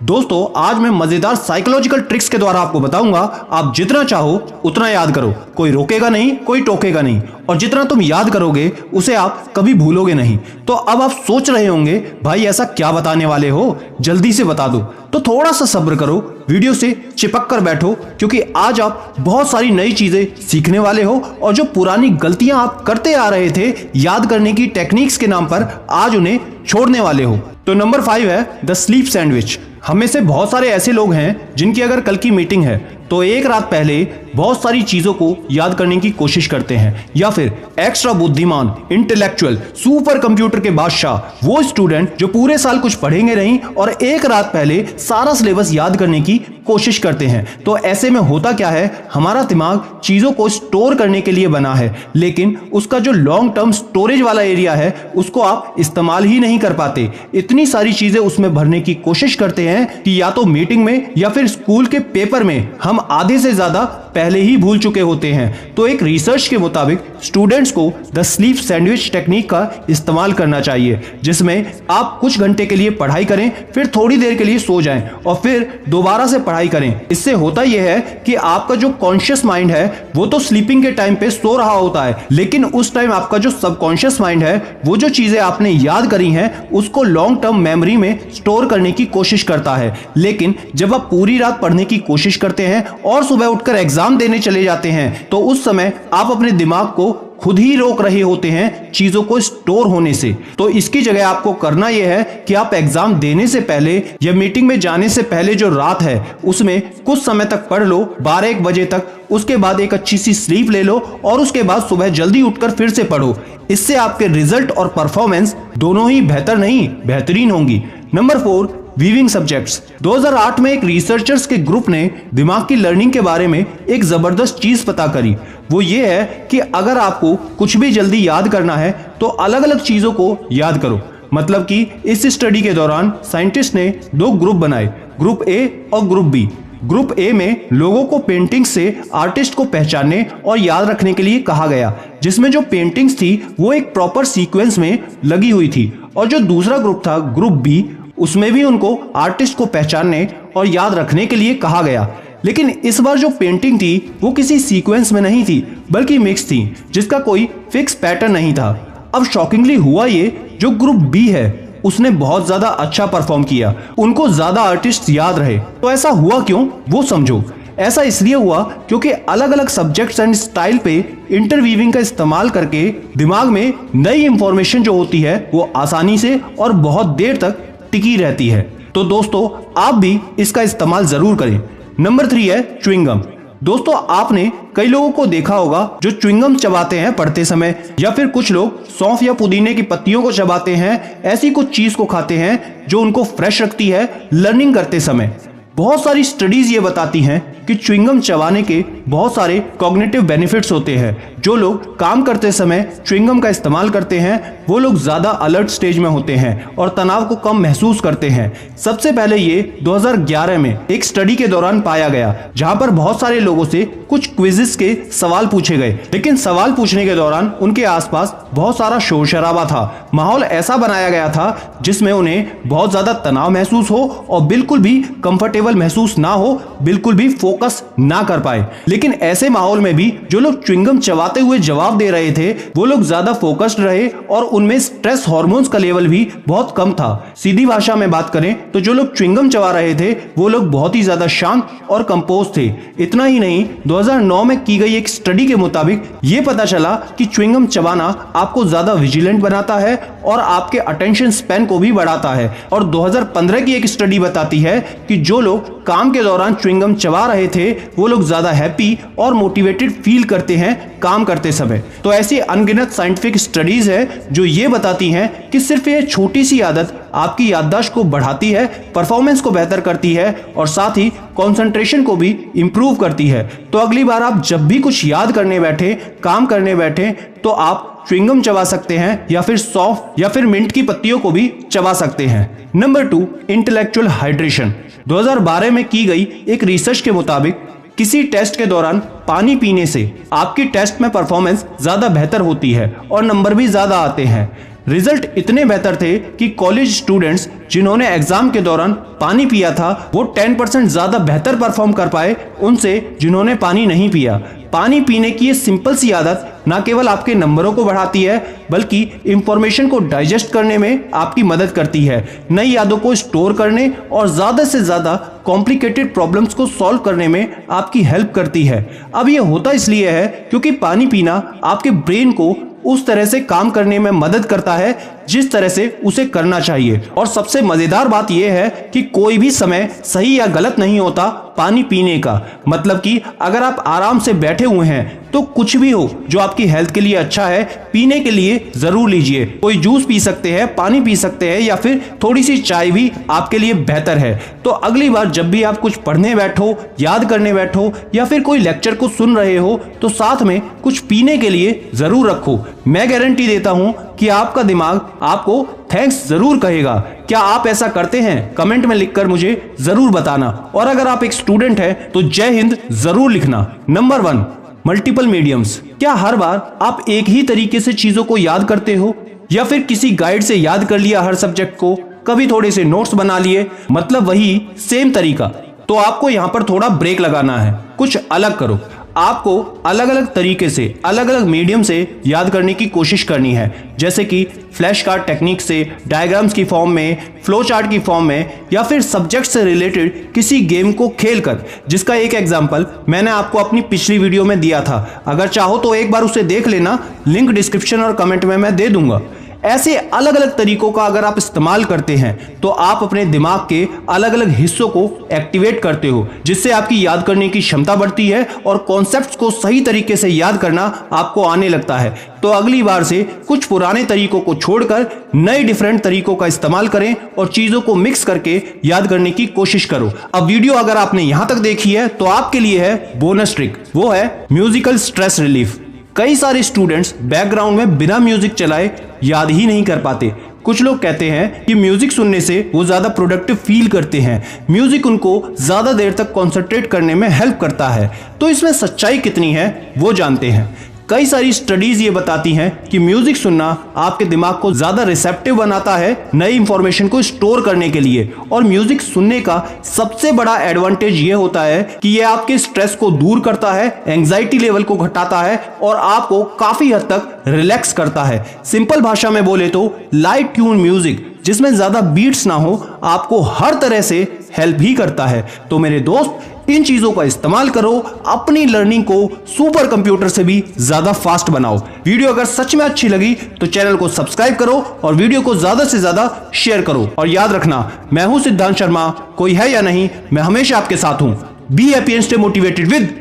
दोस्तों आज मैं मजेदार साइकोलॉजिकल ट्रिक्स के द्वारा आपको बताऊंगा। आप जितना चाहो उतना याद करो, कोई रोकेगा नहीं, कोई टोकेगा नहीं, और जितना तुम याद करोगे उसे आप कभी भूलोगे नहीं। तो अब आप सोच रहे होंगे भाई ऐसा क्या बताने वाले हो, जल्दी से बता दो। तो थोड़ा सा सब्र करो, वीडियो से चिपक कर बैठो, क्योंकि आज आप बहुत सारी नई चीजें सीखने वाले हो और जो पुरानी गलतियां आप करते आ रहे थे याद करने की टेक्निक्स के नाम पर, आज उन्हें छोड़ने वाले हो। तो नंबर 5 है द स्लीप सैंडविच। हमें से बहुत सारे ऐसे लोग हैं जिनकी अगर कल की मीटिंग है तो एक रात पहले बहुत सारी चीजों को याद करने की कोशिश करते हैं, या फिर एक्स्ट्रा बुद्धिमान, इंटेलेक्चुअल, सुपर कंप्यूटर के बादशाह वो स्टूडेंट जो पूरे साल कुछ पढ़ेंगे नहीं और एक रात पहले सारा सिलेबस याद करने की कोशिश करते हैं। तो ऐसे में होता क्या है, हमारा दिमाग चीजों को स्टोर करने के लिए बना है, लेकिन उसका जो लॉन्ग टर्म स्टोरेज वाला एरिया है उसको आप इस्तेमाल ही नहीं कर पाते। इतनी सारी चीजें उसमें भरने की कोशिश करते हैं कि या तो मीटिंग में या फिर स्कूल के पेपर में हम आधे से ज्यादा पहले ही भूल चुके होते हैं। तो एक रिसर्च के मुताबिक स्टूडेंट्स को द स्लीप सैंडविच टेक्निक का इस्तेमाल करना चाहिए, जिसमें आप कुछ घंटे के लिए पढ़ाई करें, फिर थोड़ी देर के लिए सो जाएं और फिर दोबारा से पढ़ाई करें। इससे होता यह है कि आपका जो कॉन्शियस माइंड है वो तो स्लीपिंग के टाइम पे सो रहा होता है, लेकिन उस टाइम आपका जो सबकॉन्शियस माइंड है वो जो चीजें आपने याद करी हैं उसको लॉन्ग टर्म मेमोरी में स्टोर करने की कोशिश करता है। लेकिन जब आप पूरी रात पढ़ने की कोशिश करते हैं और सुबह उठकर एग्जाम देने चले जाते हैं तो उस समय आप अपने दिमाग को खुद ही रोक रहे होते हैं चीजों को स्टोर होने से। तो इसकी जगह आपको करना यह है कि आप एग्जाम देने से पहले या मीटिंग में जाने से पहले जो रात है उसमें कुछ समय तक पढ़ लो, 12-1 बजे तक। उसके बाद एक अच्छी सी स्लीप ले लो और उसके बाद सुबह जल्दी उठकर फिर से पढ़ो। इससे आपके रिजल्ट और परफॉर्मेंस दोनों ही बेहतर नहीं बेहतरीन होंगी। Number 4, weaving subjects. 2008 में एक रिसर्चर्स के ग्रुप ने दिमाग की लर्निंग के बारे में एक जबरदस्त चीज पता करी। वो ये है कि अगर आपको कुछ भी जल्दी याद करना है तो अलग अलग चीजों को याद करो। मतलब कि इस स्टडी के दौरान साइंटिस्ट ने 2 ग्रुप बनाए, ग्रुप ए और ग्रुप बी। ग्रुप ए में लोगों को पेंटिंग्स से आर्टिस्ट को पहचानने और याद रखने के लिए कहा गया, जिसमें जो पेंटिंग्स थी वो एक प्रॉपर सीक्वेंस में लगी हुई थी। और जो दूसरा ग्रुप था ग्रुप बी, उसमें भी उनको आर्टिस्ट को पहचानने और याद रखने के लिए कहा गया। लेकिन इस बार जो पेंटिंग थी वो किसी सीक्वेंस में नहीं थी बल्कि मिक्स थी, जिसका कोई फिक्स पैटर्न नहीं था। अब शॉकिंगली हुआ ये, जो ग्रुप बी है उसने बहुत ज्यादा अच्छा परफॉर्म किया, उनको ज्यादा आर्टिस्ट याद रहे। तो ऐसा हुआ क्यों वो समझो। ऐसा इसलिए हुआ क्योंकि अलग अलग सब्जेक्ट्स एंड स्टाइल पे इंटरवीविंग का इस्तेमाल करके दिमाग में नई इंफॉर्मेशन जो होती है वो आसानी से और बहुत देर तक टिकी रहती है। तो दोस्तों आप भी इसका इस्तेमाल जरूर करें। नंबर 3 है च्युइंगम। दोस्तों आपने कई लोगों को देखा होगा जो च्युइंगम चबाते हैं पढ़ते समय, या फिर कुछ लोग सौंफ या पुदीने की पत्तियों को चबाते हैं। ऐसी कुछ चीज को खाते हैं जो उनको फ्रेश रखती है लर्निंग करते समय। बहुत सारी स्टडीज ये बताती हैं कि च्युइंगम चबाने के बहुत सारे कॉग्निटिव बेनिफिट्स होते हैं। जो लोग काम करते समय च्युइंगम का इस्तेमाल करते हैं वो लोग ज्यादा अलर्ट स्टेज में होते हैं और तनाव को कम महसूस करते हैं। सबसे पहले ये 2011 में एक स्टडी के दौरान पाया गया, जहां पर बहुत सारे लोगों से कुछ क्विज़ेस के सवाल पूछे गए, लेकिन सवाल पूछने के दौरान उनके आसपास बहुत सारा शोर शराबा था। माहौल ऐसा बनाया गया था जिसमें उन्हें बहुत ज्यादा तनाव महसूस हो और बिल्कुल भी कंफर्टेबल महसूस ना हो, बिल्कुल भी फोकस ना कर पाए। लेकिन ऐसे माहौल में भी जो लोग च्युइंगम चबाते हुए जवाब दे रहे थे वो लोग ज्यादा फोकस्ड रहे और उनमें स्ट्रेस हार्मोन्स का लेवल भी बहुत कम था। सीधी भाषा में बात करें तो जो लोग च्युइंगम चबा रहे थे वो लोग बहुत ही ज्यादा शांत और कंपोज थे। इतना ही नहीं, 2009 में की गई एक स्टडी के मुताबिक ये पता चला कि च्युइंगम चबाना आपको ज्यादा विजिलेंट बनाता है और आपके अटेंशन स्पैन को भी बढ़ाता है। और 2015 की एक स्टडी बताती है कि जो लोग काम के दौरान च्युइंगम चबा रहे थे वो लोग ज्यादा हैप्पी और मोटिवेटेड फील करते हैं काम करते समय। तो ऐसी अनगिनत साइंटिफिक स्टडीज है जो ये बताती हैं कि सिर्फ ये छोटी सी आदत आपकी याददाश्त को बढ़ाती है, परफॉर्मेंस को बेहतर करती है और साथ ही कंसंट्रेशन को भी इंप्रूव करती है। तो अगली बार आप जब भी कुछ याद करने बैठे, काम करने बैठे, तो आप च्युइंगम चबा सकते हैं या फिर सौंफ या फिर मिंट की पत्तियों को भी चबा सकते हैं। Number 2, intellectual hydration. 2012 में की गई एक रिसर्च के मुताबिक किसी टेस्ट के दौरान पानी पीने से आपकी टेस्ट में परफॉर्मेंस ज्यादा बेहतर होती है और नंबर भी ज्यादा आते हैं। रिजल्ट इतने बेहतर थे कि कॉलेज स्टूडेंट्स जिन्होंने एग्जाम के दौरान पानी पिया था वो 10% ज्यादा बेहतर परफॉर्म कर पाए उनसे जिन्होंने पानी नहीं पिया। पानी पीने की ये सिंपल सी आदत न केवल आपके नंबरों को बढ़ाती है बल्कि इंफॉर्मेशन को डाइजेस्ट करने में आपकी मदद करती है, नई यादों को स्टोर करने और ज्यादा से ज्यादा कॉम्प्लिकेटेड प्रॉब्लम्स को सॉल्व करने में आपकी हेल्प करती है। अब ये होता इसलिए है क्योंकि पानी पीना आपके ब्रेन को उस तरह से काम करने में मदद करता है जिस तरह से उसे करना चाहिए। और सबसे मजेदार बात यह है कि कोई भी समय सही या गलत नहीं होता पानी पीने का। मतलब कि अगर आप आराम से बैठे हुए हैं तो कुछ भी हो जो आपकी हेल्थ के लिए अच्छा है पीने के लिए जरूर लीजिए। कोई जूस पी सकते हैं, पानी पी सकते हैं या फिर थोड़ी सी चाय भी आपके लिए बेहतर है। तो अगली बार जब भी आप कुछ पढ़ने बैठो, याद करने बैठो या फिर कोई लेक्चर को सुन रहे हो तो साथ में कुछ पीने के लिए जरूर रखो। मैं गारंटी देता हूं कि आपका दिमाग आपको थैंक्स जरूर कहेगा। क्या आप ऐसा करते हैं? कमेंट में लिखकर मुझे जरूर बताना। और अगर आप एक स्टूडेंट हैं तो जय हिंद जरूर लिखना। Number 1, multiple mediums. क्या हर बार आप एक ही तरीके से चीजों को याद करते हो या फिर किसी गाइड से याद कर लिया हर सब्जेक्ट को, कभी थोड़े से नोट्स बना लिए, मतलब वही सेम तरीका? तो आपको यहां पर थोड़ा ब्रेक लगाना है, कुछ अलग करो। आपको अलग अलग तरीके से, अलग अलग मीडियम से याद करने की कोशिश करनी है, जैसे कि फ्लैश कार्ड टेक्निक से, डायग्राम्स की फॉर्म में, फ्लो चार्ट की फॉर्म में या फिर सब्जेक्ट से रिलेटेड किसी गेम को खेलकर, जिसका एक एग्जांपल मैंने आपको अपनी पिछली वीडियो में दिया था। अगर चाहो तो एक बार उसे देख लेना, लिंक डिस्क्रिप्शन और कमेंट में मैं दे दूंगा। ऐसे अलग अलग तरीकों का अगर आप इस्तेमाल करते हैं तो आप अपने दिमाग के अलग अलग हिस्सों को एक्टिवेट करते हो, जिससे आपकी याद करने की क्षमता बढ़ती है और कॉन्सेप्ट्स को सही तरीके से याद करना आपको आने लगता है। तो अगली बार से कुछ पुराने तरीकों को छोड़कर नए डिफरेंट तरीकों का इस्तेमाल करें और चीजों को मिक्स करके याद करने की कोशिश करो। अब वीडियो अगर आपने यहां तक देखी है तो आपके लिए है बोनस ट्रिक, वो है म्यूजिकल स्ट्रेस रिलीफ। कई सारे स्टूडेंट्स बैकग्राउंड में बिना म्यूजिक चलाए याद ही नहीं कर पाते। कुछ लोग कहते हैं कि म्यूजिक सुनने से वो ज्यादा प्रोडक्टिव फील करते हैं, म्यूजिक उनको ज्यादा देर तक कंसंट्रेट करने में हेल्प करता है। तो इसमें सच्चाई कितनी है वो जानते हैं। कई सारी स्टडीज ये बताती हैं कि म्यूजिक सुनना आपके दिमाग को ज्यादा रिसेप्टिव बनाता है नई इंफॉर्मेशन को स्टोर करने के लिए। और म्यूजिक सुनने का सबसे बड़ा एडवांटेज ये होता है कि ये आपके स्ट्रेस को दूर करता है, एंजाइटी लेवल को घटाता है और आपको काफी हद तक रिलैक्स करता है। सिंपल भाषा में बोले तो लाइट ट्यून म्यूजिक जिसमें ज्यादा बीट्स ना हो आपको हर तरह से हेल्प ही करता है। तो मेरे दोस्त, इन चीजों का इस्तेमाल करो, अपनी लर्निंग को सुपर कंप्यूटर से भी ज्यादा फास्ट बनाओ। वीडियो अगर सच में अच्छी लगी तो चैनल को सब्सक्राइब करो और वीडियो को ज्यादा से ज्यादा शेयर करो। और याद रखना, मैं हूं सिद्धांत शर्मा, कोई है या नहीं, मैं हमेशा आपके साथ हूं। Be happy and stay motivated with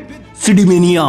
सिडीमेनिया।